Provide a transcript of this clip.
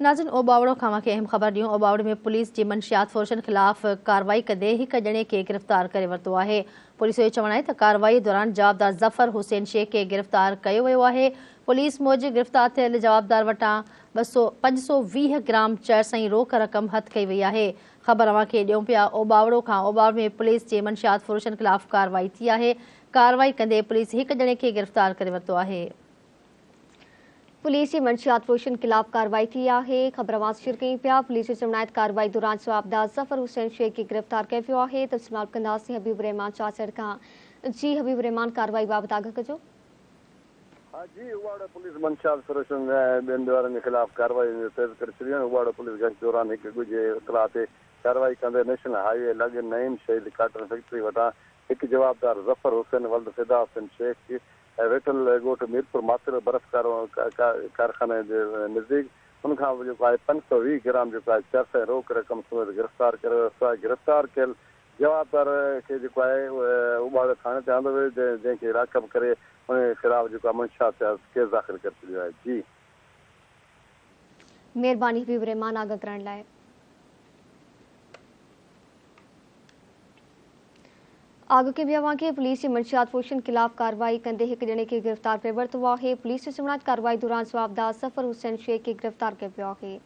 नाज़िन ओबावड़ो खां खे अहम ख़बर ॾियूं। ओबावड़े में पुलिस जी मंशियात फ़ोर्सनि ख़िलाफ़ कार्रवाई कंदे हिक ॼणे खे गिरफ़्तार करे वरितो आहे। पुलिस जो चवणु आहे त कार्रवाई दौरान जवाबदार ज़फ़र हुसैन शेख खे गिरफ़्तार कयो वियो आहे। पुलिस मूजिबि गिरफ़्तार थियल जवाबदार वटां 520 ग्राम चरसई रोक रक़म हथ कई वई आहे। ख़बर अव्हां खे ॾियूं पिया ओबावड़ो खां। ओबावड़े में पुलिस जे मंशियात फ़ोर्सनि ख़िलाफ़ कार्रवाई थी आहे। कार्रवाई कंदे पुलिस हिक ॼणे खे गिरफ़्तार करे वरितो आहे। पुलिस जी मंशियात फ़ोर्सनि ख़िलाफ़ कार्रवाई थी आहे। ख़बर वासिर कई पिया। पुलिस जो चवणु आहे त कार्रवाई दौरान जवाबदार ज़फ़र हुसैन शेख खे गिरफ़्तार कयो वियो आहे। तफ़सीलात कंदासीं हबीब रहमान चाचड़ खां। जी हबीब रहमान, कार्रवाई बाबति आगाह कजो। हाँ जी, उबाड़ो पुलिस मंशियात फ़ोर्सनि ॿियनि वारनि के ख़िलाफ़ कार्रवाई तेज़ करे छॾी आहे। उबाड़ो पुलिस गश्त दौरान हिकु ॻुझे इतला ते कार्रवाई कंदे नेशनल हाईवे लॻे नईम शहीद काटन फैक्ट्री वटां हिकु जवाबदार ज़फ़र हुसैन वल्द फिदा हुसैन शेख वेठल ॻोठ मीरपुर मातिर बर्फ़ कारखाने जे नज़दीक उनखां जेको आहे 520 ग्राम जेको आहे चरस रोक रक़म समेत गिरफ़्तार करे गिरफ़्तार कयल जवाबदार खे जेको आहे उबाड़े थाणे ते आंदो वियो जंहिंखे राकब करे उन ख़िलाफ़ जेको आहे मंशियात केस दाख़िल करे छॾियो आहे। जी महिरबानी हबीब रहमान आगाह करण लाइ। आगे के अव्हां खे पुलिस जी मंशियात फ़ोर्सनि ख़िलाफ़ कार्रवाई कंदे हिक ॼणे खे गिरफ़्तार करे वरितो आहे। पुलिस जो चवणु आहे त कार्रवाई दौरान जवाबदार ज़फ़र हुसैन शेख खे गिरफ़्तार कयो वियो आहे।